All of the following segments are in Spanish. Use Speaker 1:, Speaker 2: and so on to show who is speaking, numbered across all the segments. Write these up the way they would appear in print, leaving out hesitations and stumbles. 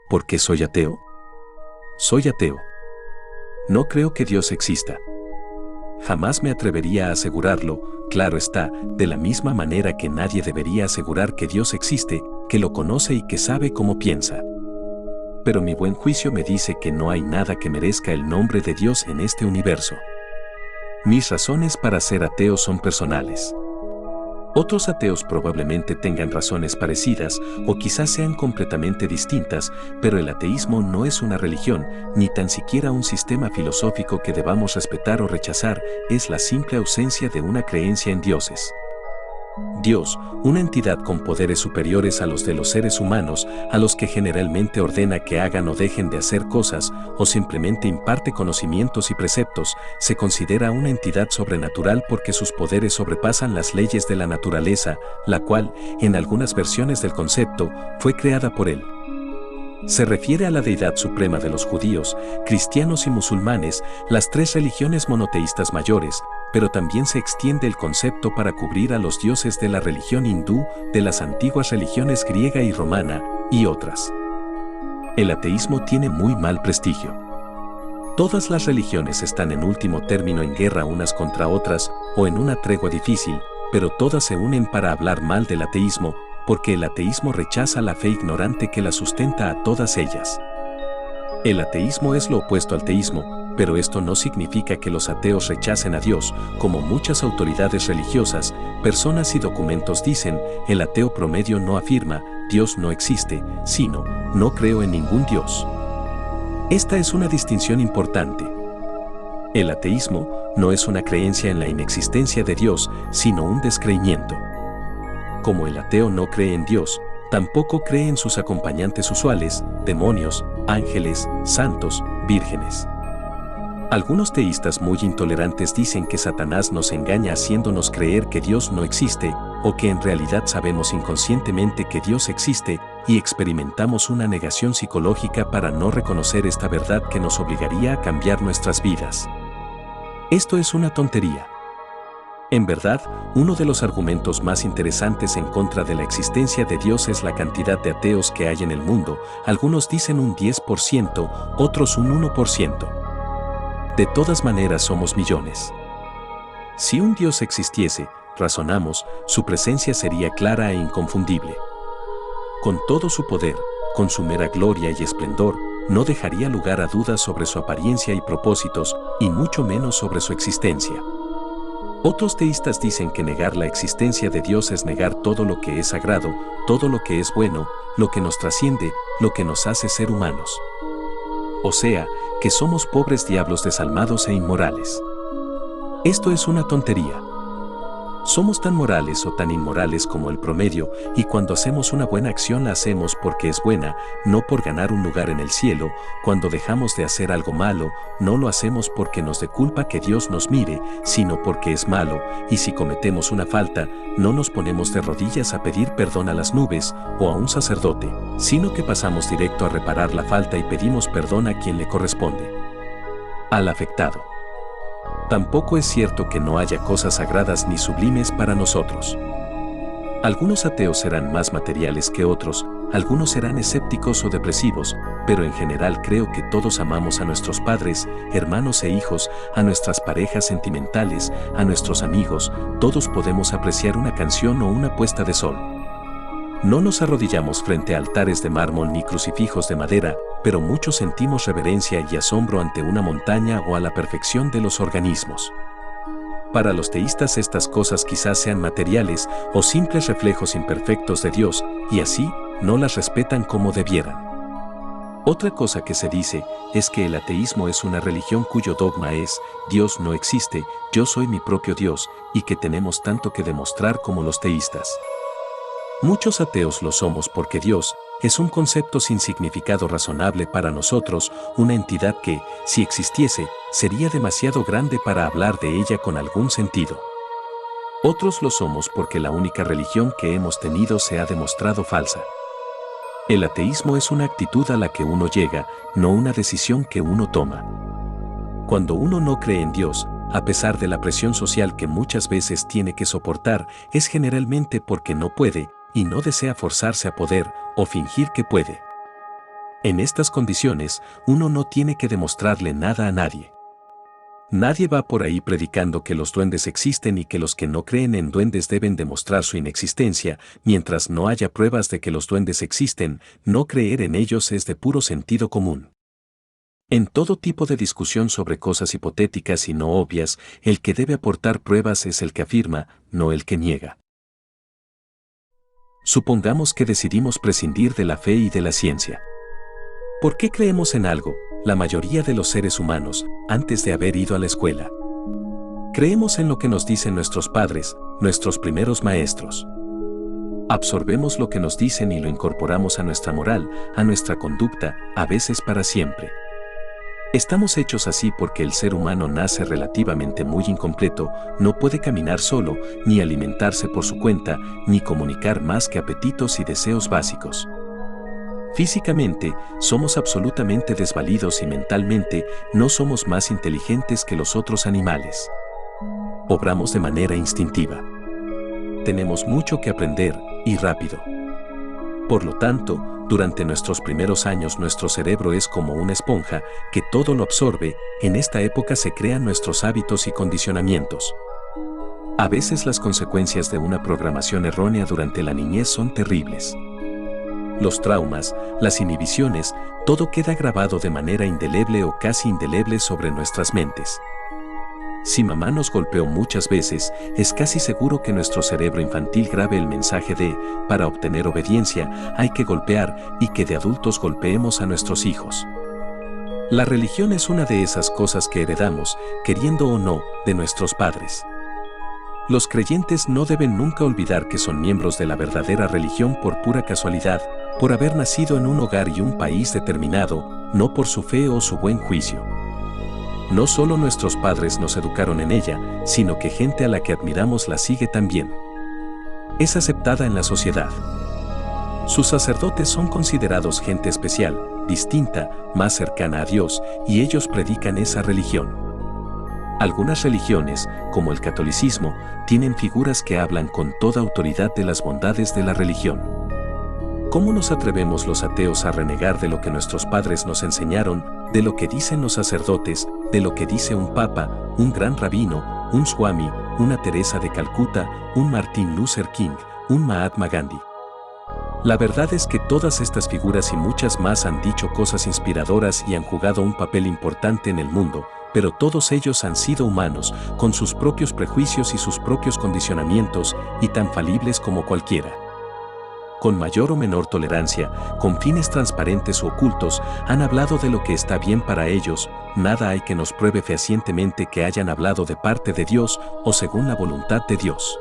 Speaker 1: ¿por qué soy ateo? Soy ateo. No creo que Dios exista. Jamás me atrevería a asegurarlo, claro está, de la misma manera que nadie debería asegurar que Dios existe, que lo conoce y que sabe cómo piensa. Pero mi buen juicio me dice que no hay nada que merezca el nombre de Dios en este universo. Mis razones para ser ateo son personales. Otros ateos probablemente tengan razones parecidas o quizás sean completamente distintas, pero el ateísmo no es una religión, ni tan siquiera un sistema filosófico que debamos respetar o rechazar, es la simple ausencia de una creencia en dioses. Dios, una entidad con poderes superiores a los de los seres humanos, a los que generalmente ordena que hagan o dejen de hacer cosas, o simplemente imparte conocimientos y preceptos, se considera una entidad sobrenatural porque sus poderes sobrepasan las leyes de la naturaleza, la cual, en algunas versiones del concepto, fue creada por él. Se refiere a la deidad suprema de los judíos, cristianos y musulmanes, las tres religiones monoteístas mayores, pero también se extiende el concepto para cubrir a los dioses de la religión hindú, de las antiguas religiones griega y romana, y otras. El ateísmo tiene muy mal prestigio. Todas las religiones están en último término en guerra unas contra otras, o en una tregua difícil, pero todas se unen para hablar mal del ateísmo, porque el ateísmo rechaza la fe ignorante que la sustenta a todas ellas. El ateísmo es lo opuesto al teísmo, pero esto no significa que los ateos rechacen a Dios, como muchas autoridades religiosas, personas y documentos dicen, el ateo promedio no afirma, Dios no existe, sino, no creo en ningún Dios. Esta es una distinción importante. El ateísmo no es una creencia en la inexistencia de Dios, sino un descreimiento. Como el ateo no cree en Dios, tampoco cree en sus acompañantes usuales, demonios, ángeles, santos, vírgenes. Algunos teístas muy intolerantes dicen que Satanás nos engaña haciéndonos creer que Dios no existe, o que en realidad sabemos inconscientemente que Dios existe, y experimentamos una negación psicológica para no reconocer esta verdad que nos obligaría a cambiar nuestras vidas. Esto es una tontería. En verdad, uno de los argumentos más interesantes en contra de la existencia de Dios es la cantidad de ateos que hay en el mundo. Algunos dicen un 10%, otros un 1%. De todas maneras somos millones. Si un Dios existiese, razonamos, su presencia sería clara e inconfundible. Con todo su poder, con su mera gloria y esplendor, no dejaría lugar a dudas sobre su apariencia y propósitos, y mucho menos sobre su existencia. Otros teístas dicen que negar la existencia de Dios es negar todo lo que es sagrado, todo lo que es bueno, lo que nos trasciende, lo que nos hace ser humanos. O sea, que somos pobres diablos desalmados e inmorales. Esto es una tontería. Somos tan morales o tan inmorales como el promedio, y cuando hacemos una buena acción la hacemos porque es buena, no por ganar un lugar en el cielo. Cuando dejamos de hacer algo malo, no lo hacemos porque nos dé culpa que Dios nos mire, sino porque es malo, y si cometemos una falta, no nos ponemos de rodillas a pedir perdón a las nubes o a un sacerdote, sino que pasamos directo a reparar la falta y pedimos perdón a quien le corresponde. Al afectado. Tampoco es cierto que no haya cosas sagradas ni sublimes para nosotros. Algunos ateos serán más materiales que otros, algunos serán escépticos o depresivos, pero en general creo que todos amamos a nuestros padres, hermanos e hijos, a nuestras parejas sentimentales, a nuestros amigos. Todos podemos apreciar una canción o una puesta de sol. No nos arrodillamos frente a altares de mármol ni crucifijos de madera, pero muchos sentimos reverencia y asombro ante una montaña o a la perfección de los organismos. Para los teístas estas cosas quizás sean materiales o simples reflejos imperfectos de Dios, y así no las respetan como debieran. Otra cosa que se dice es que el ateísmo es una religión cuyo dogma es, Dios no existe, yo soy mi propio Dios, y que tenemos tanto que demostrar como los teístas. Muchos ateos lo somos porque Dios es un concepto sin significado razonable para nosotros, una entidad que, si existiese, sería demasiado grande para hablar de ella con algún sentido. Otros lo somos porque la única religión que hemos tenido se ha demostrado falsa. El ateísmo es una actitud a la que uno llega, no una decisión que uno toma. Cuando uno no cree en Dios, a pesar de la presión social que muchas veces tiene que soportar, es generalmente porque no puede, y no desea forzarse a poder o fingir que puede. En estas condiciones, uno no tiene que demostrarle nada a nadie. Nadie va por ahí predicando que los duendes existen y que los que no creen en duendes deben demostrar su inexistencia. Mientras no haya pruebas de que los duendes existen, no creer en ellos es de puro sentido común. En todo tipo de discusión sobre cosas hipotéticas y no obvias, el que debe aportar pruebas es el que afirma, no el que niega. Supongamos que decidimos prescindir de la fe y de la ciencia. ¿Por qué creemos en algo, la mayoría de los seres humanos, antes de haber ido a la escuela? Creemos en lo que nos dicen nuestros padres, nuestros primeros maestros. Absorbemos lo que nos dicen y lo incorporamos a nuestra moral, a nuestra conducta, a veces para siempre. Estamos hechos así porque el ser humano nace relativamente muy incompleto, no puede caminar solo, ni alimentarse por su cuenta, ni comunicar más que apetitos y deseos básicos. Físicamente, somos absolutamente desvalidos y mentalmente, no somos más inteligentes que los otros animales. Obramos de manera instintiva. Tenemos mucho que aprender, y rápido. Por lo tanto, durante nuestros primeros años nuestro cerebro es como una esponja que todo lo absorbe. En esta época se crean nuestros hábitos y condicionamientos. A veces las consecuencias de una programación errónea durante la niñez son terribles. Los traumas, las inhibiciones, todo queda grabado de manera indeleble o casi indeleble sobre nuestras mentes. Si mamá nos golpeó muchas veces, es casi seguro que nuestro cerebro infantil grabe el mensaje de, para obtener obediencia, hay que golpear, y que de adultos golpeemos a nuestros hijos. La religión es una de esas cosas que heredamos, queriendo o no, de nuestros padres. Los creyentes no deben nunca olvidar que son miembros de la verdadera religión por pura casualidad, por haber nacido en un hogar y un país determinado, no por su fe o su buen juicio. No solo nuestros padres nos educaron en ella, sino que gente a la que admiramos la sigue también. Es aceptada en la sociedad. Sus sacerdotes son considerados gente especial, distinta, más cercana a Dios, y ellos predican esa religión. Algunas religiones, como el catolicismo, tienen figuras que hablan con toda autoridad de las bondades de la religión. ¿Cómo nos atrevemos los ateos a renegar de lo que nuestros padres nos enseñaron, de lo que dicen los sacerdotes, de lo que dice un papa, un gran rabino, un Swami, una Teresa de Calcuta, un Martin Luther King, un Mahatma Gandhi? La verdad es que todas estas figuras y muchas más han dicho cosas inspiradoras y han jugado un papel importante en el mundo, pero todos ellos han sido humanos, con sus propios prejuicios y sus propios condicionamientos, y tan falibles como cualquiera. Con mayor o menor tolerancia, con fines transparentes u ocultos, han hablado de lo que está bien para ellos. Nada hay que nos pruebe fehacientemente que hayan hablado de parte de Dios o según la voluntad de Dios.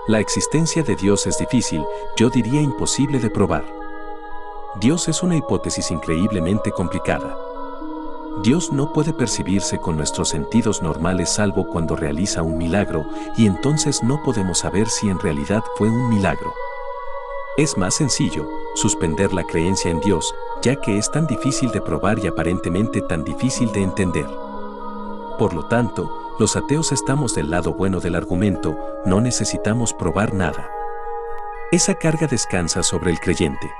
Speaker 1: La existencia de Dios es difícil, yo diría imposible de probar. Dios es una hipótesis increíblemente complicada. Dios no puede percibirse con nuestros sentidos normales salvo cuando realiza un milagro, y entonces no podemos saber si en realidad fue un milagro. Es más sencillo suspender la creencia en Dios, ya que es tan difícil de probar y aparentemente tan difícil de entender. Por lo tanto, los ateos estamos del lado bueno del argumento, no necesitamos probar nada. Esa carga descansa sobre el creyente.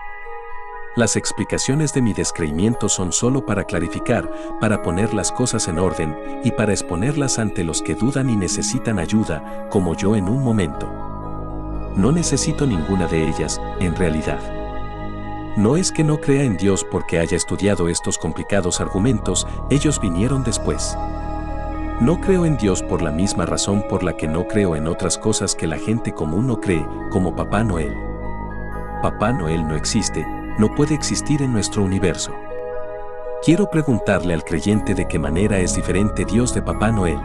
Speaker 1: Las explicaciones de mi descreimiento son solo para clarificar, para poner las cosas en orden y para exponerlas ante los que dudan y necesitan ayuda, como yo en un momento. No necesito ninguna de ellas, en realidad. No es que no crea en Dios porque haya estudiado estos complicados argumentos, ellos vinieron después. No creo en Dios por la misma razón por la que no creo en otras cosas que la gente común no cree, como Papá Noel. Papá Noel no existe, no puede existir en nuestro universo. Quiero preguntarle al creyente de qué manera es diferente Dios de Papá Noel.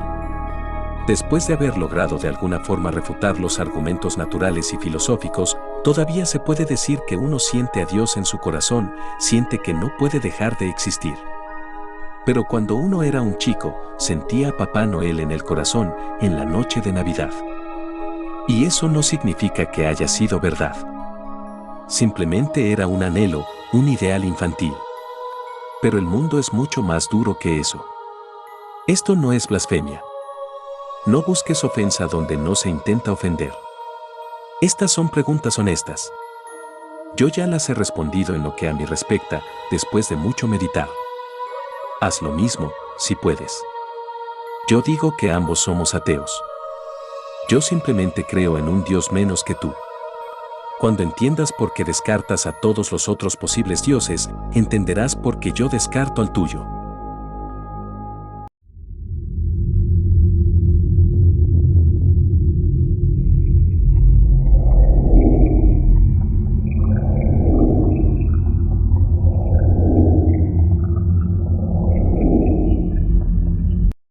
Speaker 1: Después de haber logrado de alguna forma refutar los argumentos naturales y filosóficos, todavía se puede decir que uno siente a Dios en su corazón, siente que no puede dejar de existir. Pero cuando uno era un chico, sentía a Papá Noel en el corazón en la noche de Navidad. Y eso no significa que haya sido verdad. Simplemente era un anhelo, un ideal infantil. Pero el mundo es mucho más duro que eso. Esto no es blasfemia. No busques ofensa donde no se intenta ofender. Estas son preguntas honestas. Yo ya las he respondido en lo que a mí respecta, después de mucho meditar. Haz lo mismo, si puedes. Yo digo que ambos somos ateos. Yo simplemente creo en un Dios menos que tú. Cuando entiendas por qué descartas a todos los otros posibles dioses, entenderás por qué yo descarto al tuyo.